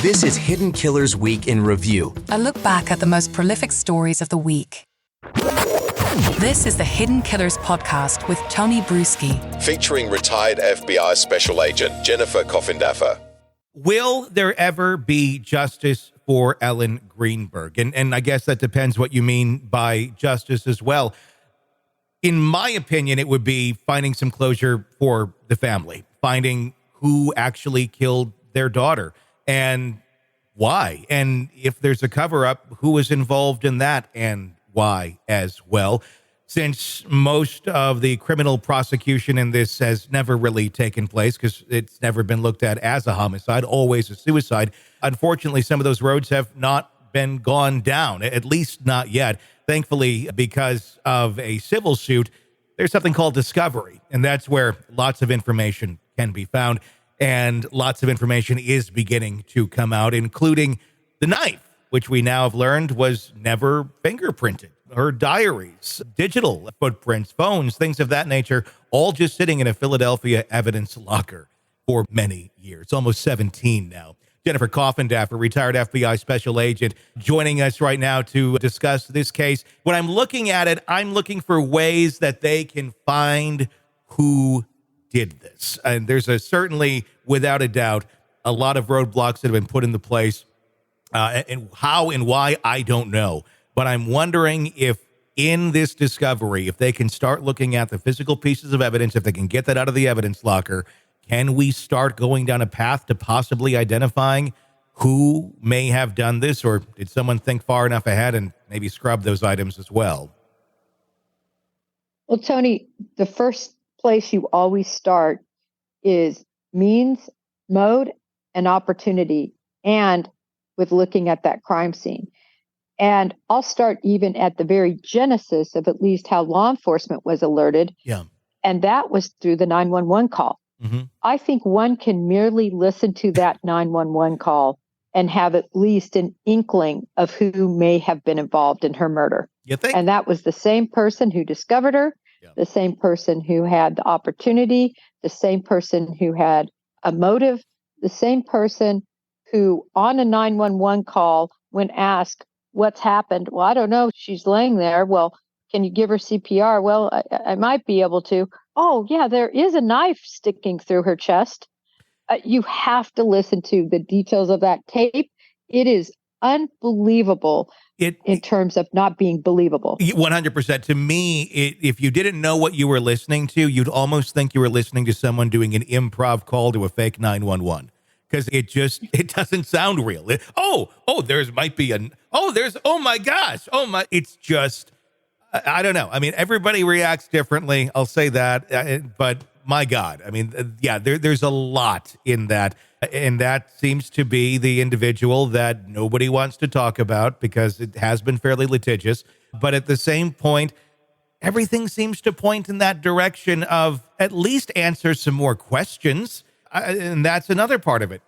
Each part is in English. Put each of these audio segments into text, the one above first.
This is Hidden Killers Week in Review. A look back at the most prolific stories of the week. This is the Hidden Killers podcast with Tony Brueski. Featuring retired FBI Special Agent Jennifer Coffindaffer. Will there ever be justice for Ellen Greenberg? And I guess that depends what you mean by justice as well. In my opinion, it would be finding some closure for the family, finding who actually killed their daughter and why. And if there's a cover-up, who was involved in that and why as well. Since most of the criminal prosecution in this has never really taken place because it's never been looked at as a homicide, always a suicide. Unfortunately, some of those roads have not been gone down, at least not yet. Thankfully, because of a civil suit, there's something called discovery, and that's where lots of information can be found. And lots of information is beginning to come out, including the knife, which we now have learned was never fingerprinted. Her diaries, digital footprints, phones, things of that nature, all just sitting in a Philadelphia evidence locker for many years, almost 17 now. Jennifer Coffindaffer, retired FBI Special Agent, joining us right now to discuss this case. When I'm looking at it, I'm looking for ways that they can find who did this. And there's certainly, without a doubt, a lot of roadblocks that have been put into place. And how and why, I don't know. But I'm wondering if in this discovery, if they can start looking at the physical pieces of evidence, if they can get that out of the evidence locker, can we start going down a path to possibly identifying who may have done this? Or did someone think far enough ahead and maybe scrub those items as well? Well, Tony, the first place you always start is means, mode, and opportunity, and with looking at that crime scene. And I'll start even at the very genesis of at least how law enforcement was alerted. Yeah. And that was through the 911 call. Mm-hmm. I think one can merely listen to that 911 call and have at least an inkling of who may have been involved in her murder. You think? And that was the same person who discovered her, the same person who had the opportunity, the same person who had a motive, the same person who on a 911 call, when asked what's happened, well, I don't know, she's laying there. Well, can you give her CPR? Well, I might be able to. Oh, yeah, there is a knife sticking through her chest. You have to listen to the details of that tape. It is unbelievable in terms of not being believable. 100%. To me, if you didn't know what you were listening to, you'd almost think you were listening to someone doing an improv call to a fake 911. Because it doesn't sound real. Oh my gosh. It's just, I don't know. I mean, everybody reacts differently. I'll say that. But my God, I mean, there's a lot in that. And that seems to be the individual that nobody wants to talk about because it has been fairly litigious. But at the same point, everything seems to point in that direction of at least answer some more questions. And that's another part of it.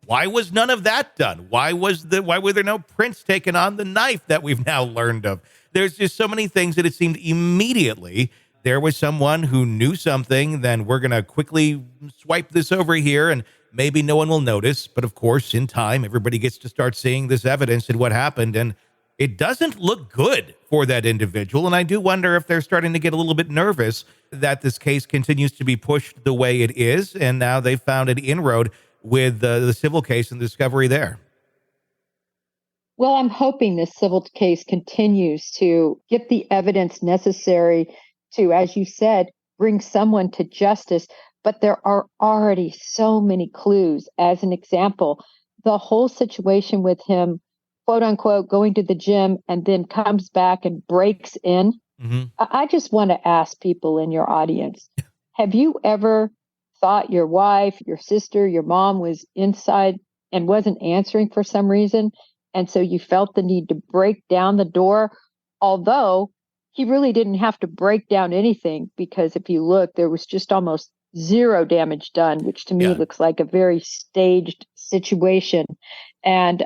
Why was none of that done? Why were there no prints taken on the knife that we've now learned of? There's just so many things that it seemed immediately there was someone who knew something, then we're going to quickly swipe this over here and maybe no one will notice. But of course, in time, everybody gets to start seeing this evidence and what happened. And it doesn't look good for that individual. And I do wonder if they're starting to get a little bit nervous that this case continues to be pushed the way it is. And now they've found an inroad with the civil case and the discovery there. Well, I'm hoping this civil case continues to get the evidence necessary to, as you said, bring someone to justice. But there are already so many clues. As an example, the whole situation with him, quote unquote, going to the gym and then comes back and breaks in. Mm-hmm. I just want to ask people in your audience, have you ever thought your wife, your sister, your mom was inside and wasn't answering for some reason? And so you felt the need to break down the door, although he really didn't have to break down anything, because if you look, there was just almost zero damage done, which to me looks like a very staged situation. And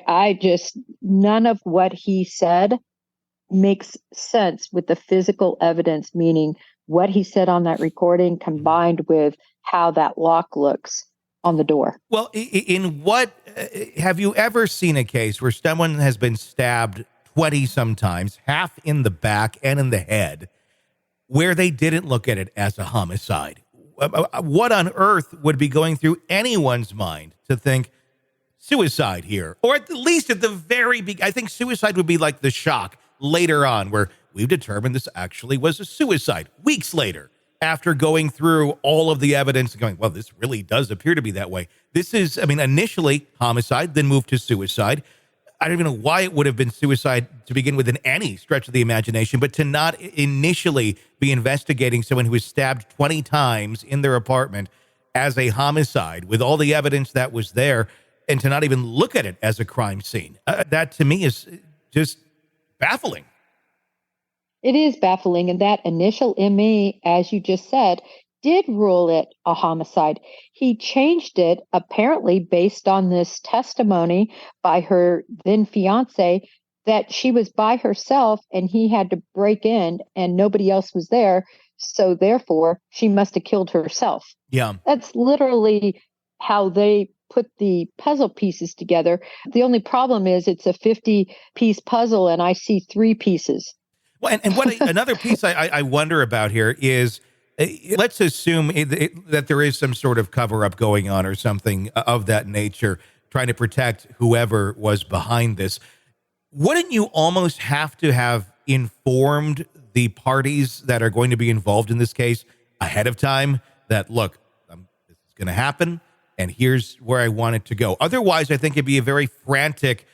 none of what he said makes sense with the physical evidence, meaning what he said on that recording combined with how that lock looks. on the door. Well, in what have you ever seen a case where someone has been stabbed 20 sometimes, half in the back and in the head, where they didn't look at it as a homicide? What on earth would be going through anyone's mind to think suicide here? Or at least at the very beginning, I think suicide would be like the shock later on where we've determined this actually was a suicide weeks later after going through all of the evidence and going, well, this really does appear to be that way. This is, initially homicide, then moved to suicide. I don't even know why it would have been suicide to begin with in any stretch of the imagination, but to not initially be investigating someone who was stabbed 20 times in their apartment as a homicide with all the evidence that was there and to not even look at it as a crime scene. That to me is just baffling. It is baffling. And that initial ME, as you just said, did rule it a homicide. He changed it apparently based on this testimony by her then fiance that she was by herself and he had to break in and nobody else was there. So therefore, she must have killed herself. Yeah. That's literally how they put the puzzle pieces together. The only problem is it's a 50-piece puzzle and I see 3 pieces. Well, and what another piece I wonder about here is, let's assume that there is some sort of cover-up going on or something of that nature, trying to protect whoever was behind this. Wouldn't you almost have to have informed the parties that are going to be involved in this case ahead of time that, look, this is going to happen, and here's where I want it to go? Otherwise, I think it'd be a very frantic,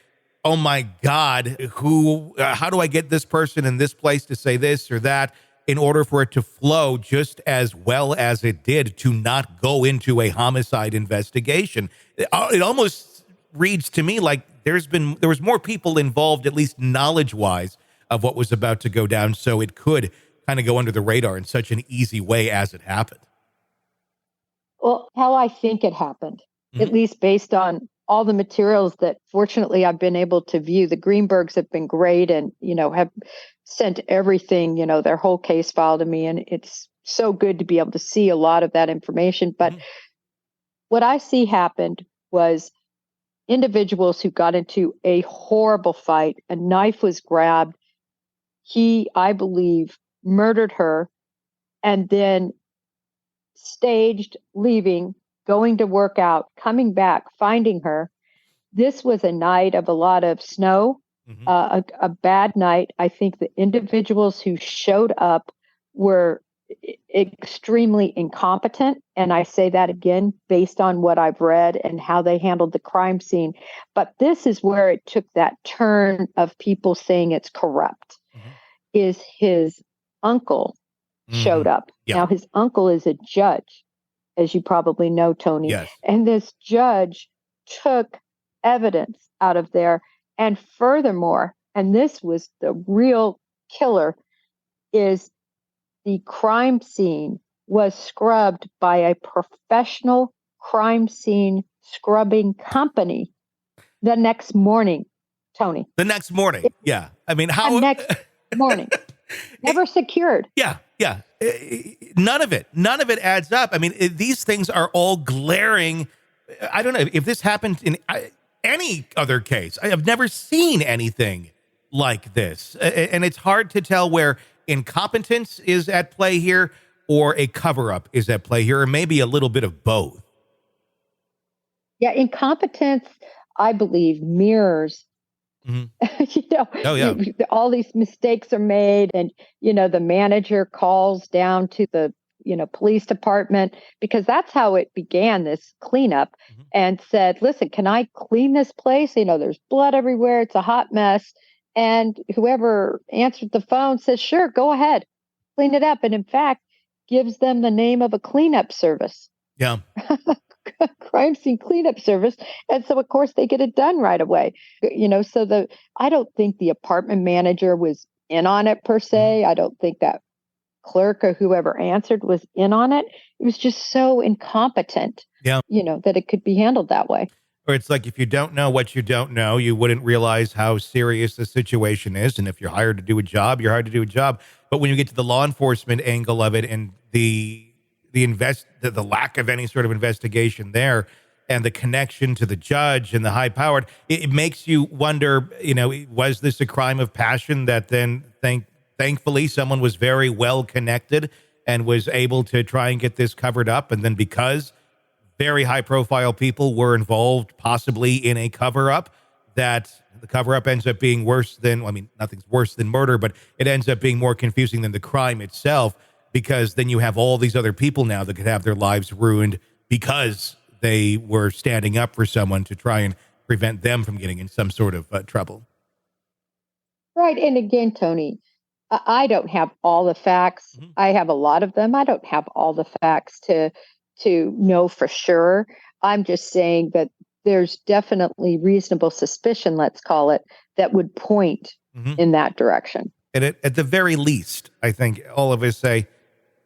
oh my God, how do I get this person in this place to say this or that in order for it to flow just as well as it did to not go into a homicide investigation? It almost reads to me like there was more people involved, at least knowledge-wise, of what was about to go down, so it could kind of go under the radar in such an easy way as it happened. Well, how I think it happened, at least based on all the materials that fortunately I've been able to view. The Greenbergs have been great and, have sent everything, their whole case file to me. And it's so good to be able to see a lot of that information. But what I see happened was individuals who got into a horrible fight. A knife was grabbed. He, I believe, murdered her and then staged leaving, going to work out, coming back, finding her. This was a night of a lot of snow, a bad night. I think the individuals who showed up were extremely incompetent. And I say that again, based on what I've read and how they handled the crime scene. But this is where it took that turn of people saying it's corrupt, is his uncle showed up. Yeah. Now, his uncle is a judge, as you probably know, Tony. Yes. And this judge took evidence out of there. And furthermore, and this was the real killer, is the crime scene was scrubbed by a professional crime scene scrubbing company the next morning, Tony. The next morning. Yeah. How? The next morning. Never secured. Yeah. Yeah. None of it adds up. These things are all glaring. I don't know if this happened in any other case. I have never seen anything like this. And it's hard to tell where incompetence is at play here or a cover-up is at play here, or maybe a little bit of both. Yeah, incompetence, I believe, mirrors all these mistakes are made and, the manager calls down to the, police department, because that's how it began, this cleanup, and said, listen, can I clean this place? There's blood everywhere. It's a hot mess. And whoever answered the phone says, sure, go ahead, clean it up. And in fact, gives them the name of a cleanup service. Yeah. Crime scene cleanup service. And so, of course, they get it done right away. I don't think the apartment manager was in on it per se. I don't think that clerk or whoever answered was in on it. It was just so incompetent, that it could be handled that way. Or it's like, if you don't know what you don't know, you wouldn't realize how serious the situation is. And if you're hired to do a job, you're hired to do a job. But when you get to the law enforcement angle of it and the the lack of any sort of investigation there, and the connection to the judge and the high powered, it makes you wonder, was this a crime of passion that then thankfully someone was very well connected and was able to try and get this covered up, and then because very high profile people were involved possibly in a cover up, that the cover up ends up being worse than, nothing's worse than murder, but it ends up being more confusing than the crime itself, because then you have all these other people now that could have their lives ruined because they were standing up for someone to try and prevent them from getting in some sort of trouble. Right. And again, Tony, I don't have all the facts. Mm-hmm. I have a lot of them. I don't have all the facts to know for sure. I'm just saying that there's definitely reasonable suspicion, let's call it, that would point in that direction. And at the very least, I think all of us say,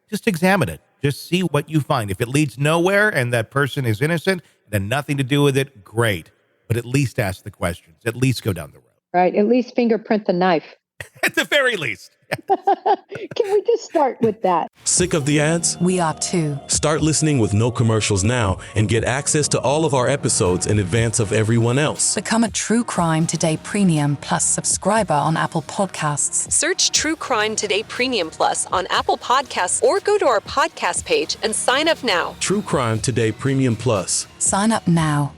just examine it. Just see what you find. If it leads nowhere and that person is innocent, then nothing to do with it, great. But at least ask the questions. At least go down the road. Right. At least fingerprint the knife. At the very least. Can we just start with that? Sick of the ads? We are too. Start listening with no commercials now and get access to all of our episodes in advance of everyone else. Become a True Crime Today Premium Plus subscriber on Apple Podcasts. Search True Crime Today Premium Plus on Apple Podcasts or go to our podcast page and sign up now. True Crime Today Premium Plus. Sign up now.